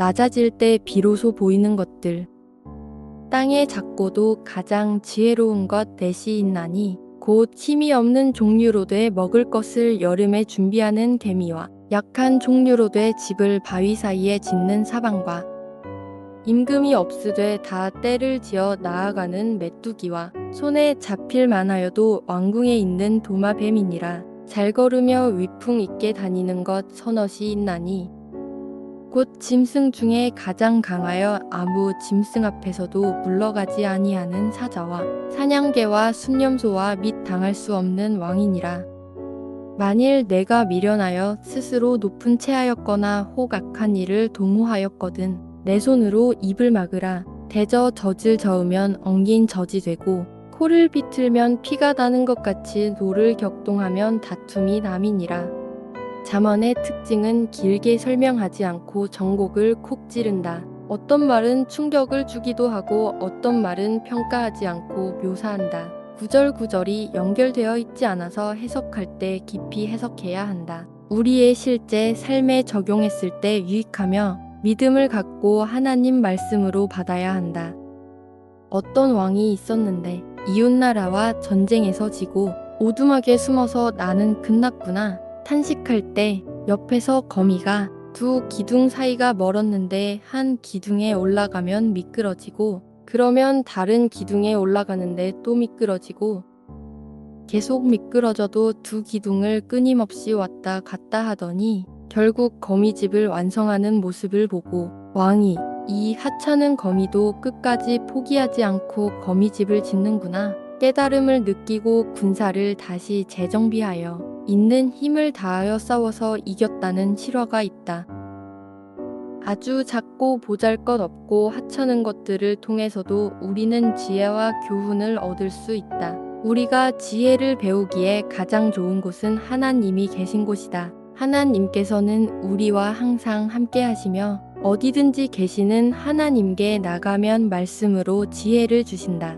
낮아질 때 비로소 보이는 것들. 땅의 작고도 가장 지혜로운 것 넷이 있나니 곧 힘이 없는 종류로되 먹을 것을 여름에 준비하는 개미와 약한 종류로되 집을 바위 사이에 짓는 사방과 임금이 없으되 다 때를 지어 나아가는 메뚜기와 손에 잡힐 만하여도 왕궁에 있는 도마뱀이니라. 잘 걸으며 위풍 있게 다니는 것 서넛이 있나니 곧 짐승 중에 가장 강하여 아무 짐승 앞에서도 물러가지 아니하는 사자와 사냥개와 순념소와 및 당할 수 없는 왕이니라. 만일 내가 미련하여 스스로 높은 체하였거나 혹 악한 일을 도모하였거든 내 손으로 입을 막으라. 대저 젖을 저으면 엉긴 젖이 되고 코를 비틀면 피가 나는 것 같이 노를 격동하면 다툼이 남이니라. 잠언의 특징은 길게 설명하지 않고 정곡을 콕 찌른다. 어떤 말은 충격을 주기도 하고 어떤 말은 평가하지 않고 묘사한다. 구절구절이 연결되어 있지 않아서 해석할 때 깊이 해석해야 한다. 우리의 실제 삶에 적용했을 때 유익하며 믿음을 갖고 하나님 말씀으로 받아야 한다. 어떤 왕이 있었는데 이웃나라와 전쟁에서 지고 오두막에 숨어서 나는 끝났구나 탄식할 때 옆에서 거미가 두 기둥 사이가 멀었는데 한 기둥에 올라가면 미끄러지고 그러면 다른 기둥에 올라가는데 또 미끄러지고 계속 미끄러져도 두 기둥을 끊임없이 왔다 갔다 하더니 결국 거미집을 완성하는 모습을 보고 왕이 이 하찮은 거미도 끝까지 포기하지 않고 거미집을 짓는구나 깨달음을 느끼고 군사를 다시 재정비하여 있는 힘을 다하여 싸워서 이겼다는 실화가 있다. 아주 작고 보잘것없고 하찮은 것들을 통해서도 우리는 지혜와 교훈을 얻을 수 있다. 우리가 지혜를 배우기에 가장 좋은 곳은 하나님이 계신 곳이다. 하나님께서는 우리와 항상 함께 하시며 어디든지 계시는 하나님께 나가면 말씀으로 지혜를 주신다.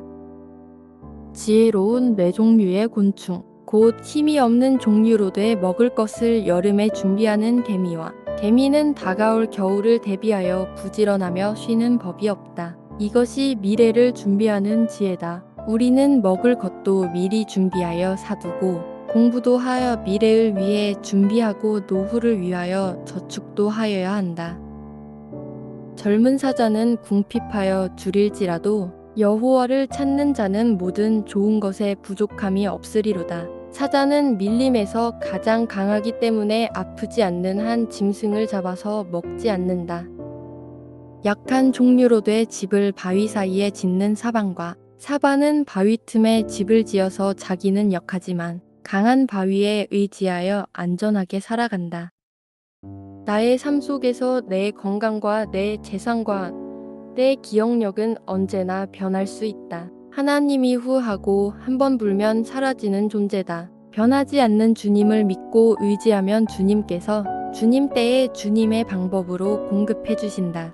지혜로운 네 종류의 곤충, 곧 힘이 없는 종류로되 먹을 것을 여름에 준비하는 개미와 개미는 다가올 겨울을 대비하여 부지런하며 쉬는 법이 없다. 이것이 미래를 준비하는 지혜다. 우리는 먹을 것도 미리 준비하여 사두고 공부도 하여 미래를 위해 준비하고 노후를 위하여 저축도 하여야 한다. 젊은 사자는 궁핍하여 줄일지라도 여호와를 찾는 자는 모든 좋은 것에 부족함이 없으리로다. 사자는 밀림에서 가장 강하기 때문에 아프지 않는 한 짐승을 잡아서 먹지 않는다. 약한 종류로되 집을 바위 사이에 짓는 사방과 사바는 바위 틈에 집을 지어서 자기는 약하지만 강한 바위에 의지하여 안전하게 살아간다. 나의 삶 속에서 내 건강과 내 재산과 내 기억력은 언제나 변할 수 있다. 하나님이 후하고 한 번 불면 사라지는 존재다. 변하지 않는 주님을 믿고 의지하면 주님께서 주님 때에 주님의 방법으로 공급해 주신다.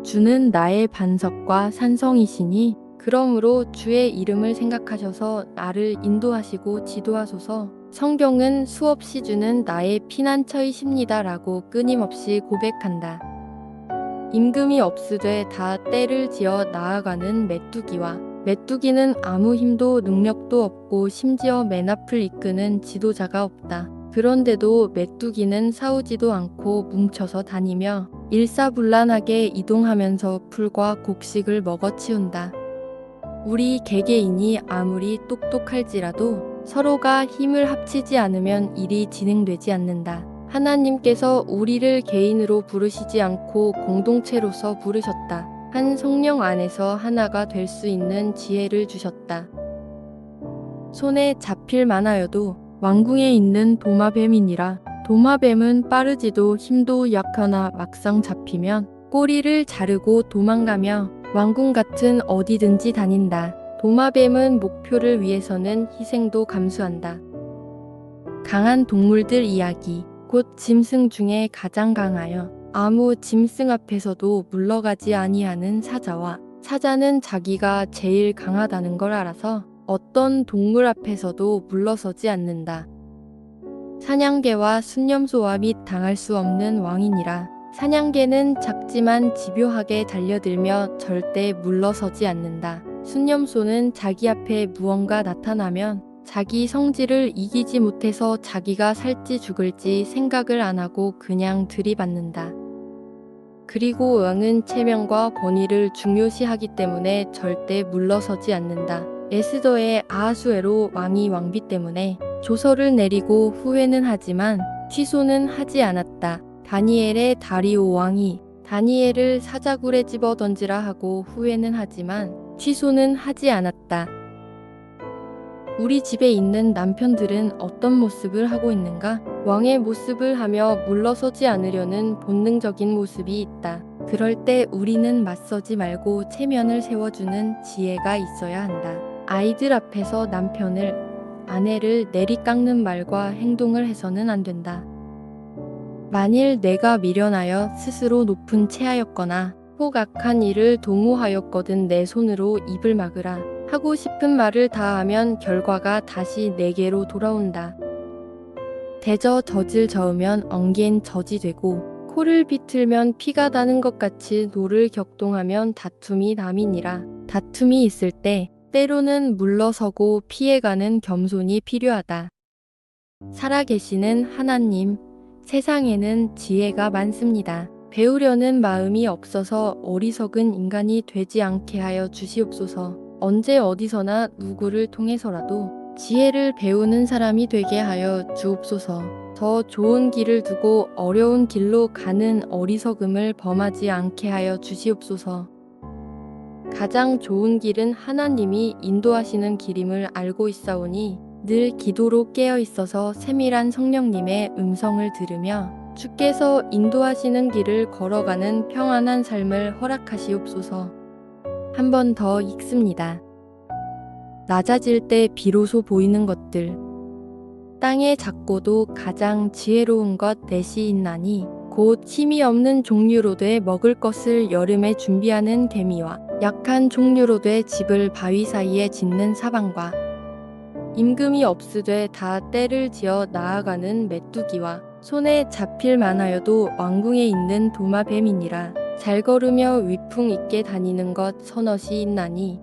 주는 나의 반석과 산성이시니 그러므로 주의 이름을 생각하셔서 나를 인도하시고 지도하소서. 성경은 수없이 주는 나의 피난처이십니다라고 끊임없이 고백한다. 임금이 없으되 다 때를 지어 나아가는 메뚜기와 메뚜기는 아무 힘도 능력도 없고 심지어 맨 앞을 이끄는 지도자가 없다. 그런데도 메뚜기는 싸우지도 않고 뭉쳐서 다니며 일사불란하게 이동하면서 풀과 곡식을 먹어치운다. 우리 개개인이 아무리 똑똑할지라도 서로가 힘을 합치지 않으면 일이 진행되지 않는다. 하나님께서 우리를 개인으로 부르시지 않고 공동체로서 부르셨다. 한 성령 안에서 하나가 될 수 있는 지혜를 주셨다. 손에 잡힐 만하여도 왕궁에 있는 도마뱀이니라. 도마뱀은 빠르지도 힘도 약하나 막상 잡히면 꼬리를 자르고 도망가며 왕궁 같은 어디든지 다닌다. 도마뱀은 목표를 위해서는 희생도 감수한다. 강한 동물들 이야기. 곧 짐승 중에 가장 강하여 아무 짐승 앞에서도 물러가지 아니하는 사자와 사자는 자기가 제일 강하다는 걸 알아서 어떤 동물 앞에서도 물러서지 않는다. 사냥개와 순념소와 및 당할 수 없는 왕이니라. 사냥개는 작지만 집요하게 달려들며 절대 물러서지 않는다. 순념소는 자기 앞에 무언가 나타나면 자기 성질을 이기지 못해서 자기가 살지 죽을지 생각을 안 하고 그냥 들이받는다. 그리고 왕은 체면과 권위를 중요시하기 때문에 절대 물러서지 않는다. 에스더의 아하수에로 왕이 왕비 때문에 조서를 내리고 후회는 하지만 취소는 하지 않았다. 다니엘의 다리오 왕이 다니엘을 사자굴에 집어 던지라 하고 후회는 하지만 취소는 하지 않았다. 우리 집에 있는 남편들은 어떤 모습을 하고 있는가? 왕의 모습을 하며 물러서지 않으려는 본능적인 모습이 있다. 그럴 때 우리는 맞서지 말고 체면을 세워주는 지혜가 있어야 한다. 아이들 앞에서 남편을, 아내를 내리깎는 말과 행동을 해서는 안 된다. 만일 내가 미련하여 스스로 높은 체하였거나 혹 악한 일을 도모하였거든 내 손으로 입을 막으라. 하고 싶은 말을 다 하면 결과가 다시 내게로 돌아온다. 대저 젖을 저으면 엉갠 젖이 되고 코를 비틀면 피가 나는 것 같이 노를 격동하면 다툼이 남이니라. 다툼이 있을 때 때로는 물러서고 피해가는 겸손이 필요하다. 살아계시는 하나님, 세상에는 지혜가 많습니다. 배우려는 마음이 없어서 어리석은 인간이 되지 않게 하여 주시옵소서. 언제 어디서나 누구를 통해서라도 지혜를 배우는 사람이 되게 하여 주옵소서. 더 좋은 길을 두고 어려운 길로 가는 어리석음을 범하지 않게 하여 주시옵소서. 가장 좋은 길은 하나님이 인도하시는 길임을 알고 있사오니 늘 기도로 깨어 있어서 세밀한 성령님의 음성을 들으며 주께서 인도하시는 길을 걸어가는 평안한 삶을 허락하시옵소서. 한 번 더 읽습니다. 낮아질 때 비로소 보이는 것들. 땅의 작고도 가장 지혜로운 것 넷이 있나니 곧 힘이 없는 종류로되 먹을 것을 여름에 준비하는 개미와 약한 종류로되 집을 바위 사이에 짓는 사방과 임금이 없으되 다 때를 지어 나아가는 메뚜기와 손에 잡힐 만하여도 왕궁에 있는 도마뱀이니라. 잘 걸으며 위풍 있게 다니는 것 서넛이 있나니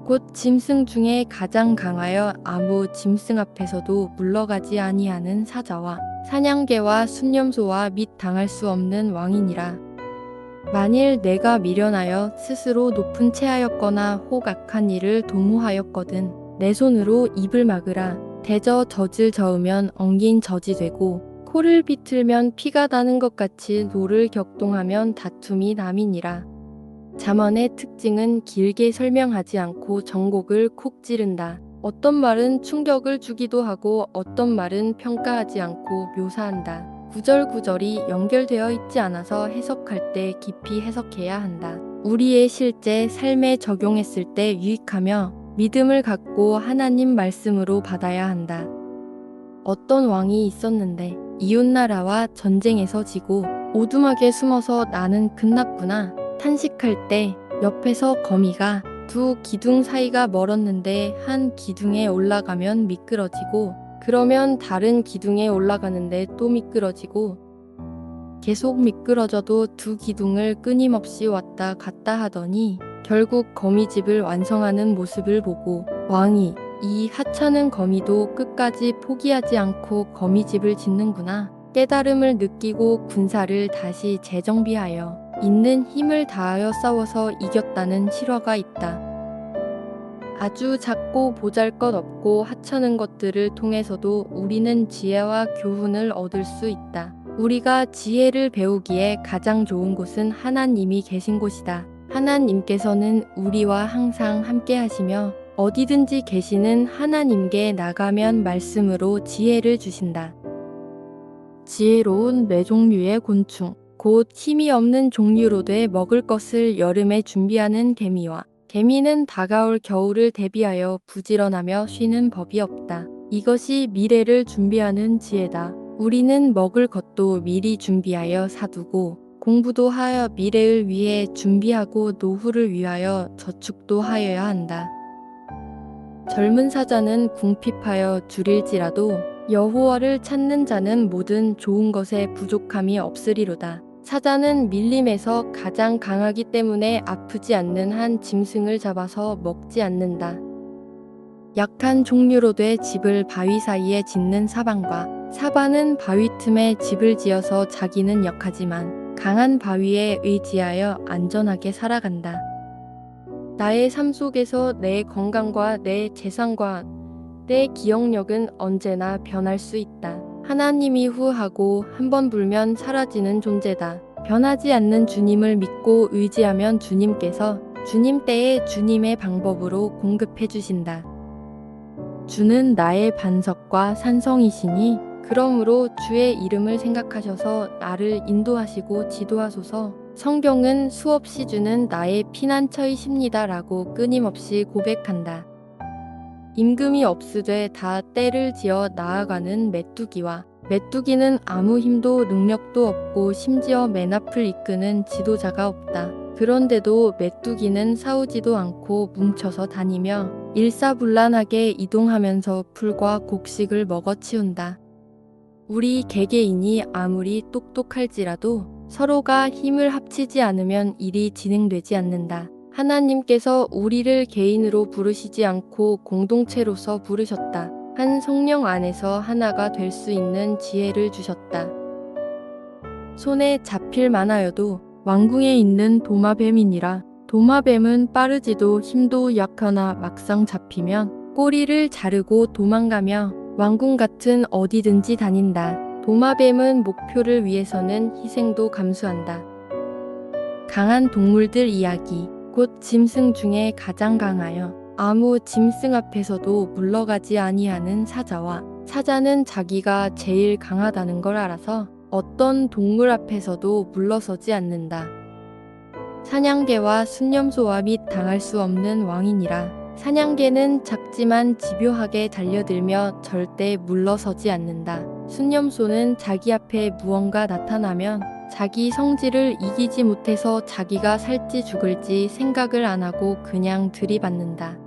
곧 짐승 중에 가장 강하여 아무 짐승 앞에서도 물러가지 아니하는 사자와 사냥개와 순념소와 및 당할 수 없는 왕이니라. 만일 내가 미련하여 스스로 높은 체하였거나 혹 악한 일을 도모하였거든 내 손으로 입을 막으라. 대저 젖을 저으면 엉긴 젖이 되고 코를 비틀면 피가 나는 것 같이 노를 격동하면 다툼이 남이니라. 잠언의 특징은 길게 설명하지 않고 정곡을 콕 찌른다. 어떤 말은 충격을 주기도 하고 어떤 말은 평가하지 않고 묘사한다. 구절구절이 연결되어 있지 않아서 해석할 때 깊이 해석해야 한다. 우리의 실제 삶에 적용했을 때 유익하며 믿음을 갖고 하나님 말씀으로 받아야 한다. 어떤 왕이 있었는데 이웃나라와 전쟁에서 지고 오두막에 숨어서 나는 끝났구나 탄식할 때 옆에서 거미가 두 기둥 사이가 멀었는데 한 기둥에 올라가면 미끄러지고 그러면 다른 기둥에 올라가는데 또 미끄러지고 계속 미끄러져도 두 기둥을 끊임없이 왔다 갔다 하더니 결국 거미집을 완성하는 모습을 보고 왕이 이 하찮은 거미도 끝까지 포기하지 않고 거미집을 짓는구나 깨달음을 느끼고 군사를 다시 재정비하여 있는 힘을 다하여 싸워서 이겼다는 실화가 있다. 아주 작고 보잘것없고 하찮은 것들을 통해서도 우리는 지혜와 교훈을 얻을 수 있다. 우리가 지혜를 배우기에 가장 좋은 곳은 하나님이 계신 곳이다. 하나님께서는 우리와 항상 함께 하시며 어디든지 계시는 하나님께 나가면 말씀으로 지혜를 주신다. 지혜로운 네 종류의 곤충, 곧 힘이 없는 종류로되 먹을 것을 여름에 준비하는 개미와 개미는 다가올 겨울을 대비하여 부지런하며 쉬는 법이 없다. 이것이 미래를 준비하는 지혜다. 우리는 먹을 것도 미리 준비하여 사두고 공부도 하여 미래를 위해 준비하고 노후를 위하여 저축도 하여야 한다. 젊은 사자는 궁핍하여 줄일지라도 여호와를 찾는 자는 모든 좋은 것에 부족함이 없으리로다. 사자는 밀림에서 가장 강하기 때문에 아프지 않는 한 짐승을 잡아서 먹지 않는다. 약한 종류로돼 집을 바위 사이에 짓는 사방과 사바는 바위 틈에 집을 지어서 자기는 약하지만 강한 바위에 의지하여 안전하게 살아간다. 나의 삶 속에서 내 건강과 내 재산과 내 기억력은 언제나 변할 수 있다. 하나님이 후하고 한 번 불면 사라지는 존재다. 변하지 않는 주님을 믿고 의지하면 주님께서 주님 때에 주님의 방법으로 공급해 주신다. 주는 나의 반석과 산성이시니 그러므로 주의 이름을 생각하셔서 나를 인도하시고 지도하소서. 성경은 수없이 주는 나의 피난처이십니다 라고 끊임없이 고백한다. 임금이 없으되 다 때를 지어 나아가는 메뚜기와 메뚜기는 아무 힘도 능력도 없고 심지어 맨 앞을 이끄는 지도자가 없다. 그런데도 메뚜기는 싸우지도 않고 뭉쳐서 다니며 일사불란하게 이동하면서 풀과 곡식을 먹어치운다. 우리 개개인이 아무리 똑똑할지라도 서로가 힘을 합치지 않으면 일이 진행되지 않는다. 하나님께서 우리를 개인으로 부르시지 않고 공동체로서 부르셨다. 한 성령 안에서 하나가 될 수 있는 지혜를 주셨다. 손에 잡힐 만하여도 왕궁에 있는 도마뱀이니라. 도마뱀은 빠르지도 힘도 약하나 막상 잡히면 꼬리를 자르고 도망가며 왕궁 같은 어디든지 다닌다. 도마뱀은 목표를 위해서는 희생도 감수한다. 강한 동물들 이야기. 곧 짐승 중에 가장 강하여 아무 짐승 앞에서도 물러가지 아니하는 사자와 사자는 자기가 제일 강하다는 걸 알아서 어떤 동물 앞에서도 물러서지 않는다. 사냥개와 순념소와 및 당할 수 없는 왕이니라. 사냥개는 작지만 집요하게 달려들며 절대 물러서지 않는다. 순념소는 자기 앞에 무언가 나타나면 자기 성질을 이기지 못해서 자기가 살지 죽을지 생각을 안 하고 그냥 들이받는다.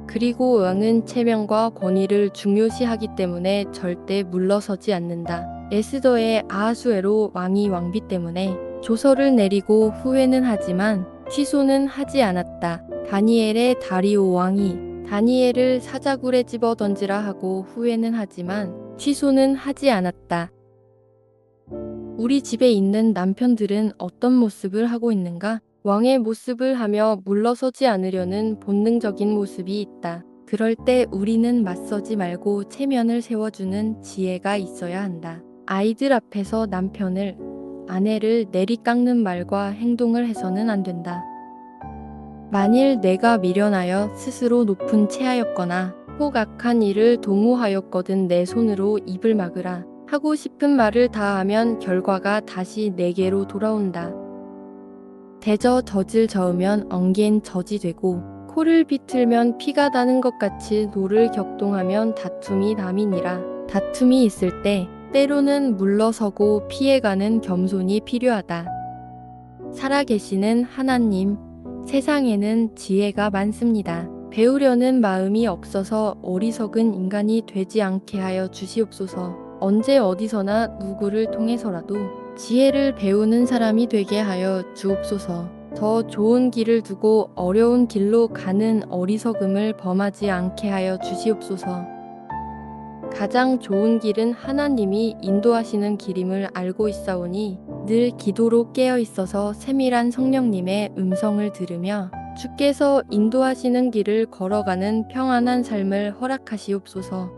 그리고 왕은 체면과 권위를 중요시하기 때문에 절대 물러서지 않는다. 에스더의 아하수에로 왕이 왕비 때문에 조서를 내리고 후회는 하지만 취소는 하지 않았다. 다니엘의 다리오 왕이 다니엘을 사자굴에 집어 던지라 하고 후회는 하지만 취소는 하지 않았다. 우리 집에 있는 남편들은 어떤 모습을 하고 있는가? 왕의 모습을 하며 물러서지 않으려는 본능적인 모습이 있다. 그럴 때 우리는 맞서지 말고 체면을 세워주는 지혜가 있어야 한다. 아이들 앞에서 남편을, 아내를 내리깎는 말과 행동을 해서는 안 된다. 만일 내가 미련하여 스스로 높은 체하였거나 혹 악한 일을 도모하였거든 내 손으로 입을 막으라. 하고 싶은 말을 다 하면 결과가 다시 내게로 돌아온다. 대저 젖을 저으면 엉갠 젖이 되고 코를 비틀면 피가 나는 것 같이 노를 격동하면 다툼이 남이니라. 다툼이 있을 때 때로는 물러서고 피해가는 겸손이 필요하다. 살아계시는 하나님, 세상에는 지혜가 많습니다. 배우려는 마음이 없어서 어리석은 인간이 되지 않게 하여 주시옵소서. 언제 어디서나 누구를 통해서라도 지혜를 배우는 사람이 되게 하여 주옵소서. 더 좋은 길을 두고 어려운 길로 가는 어리석음을 범하지 않게 하여 주시옵소서. 가장 좋은 길은 하나님이 인도하시는 길임을 알고 있사오니 늘 기도로 깨어 있어서 세밀한 성령님의 음성을 들으며 주께서 인도하시는 길을 걸어가는 평안한 삶을 허락하시옵소서.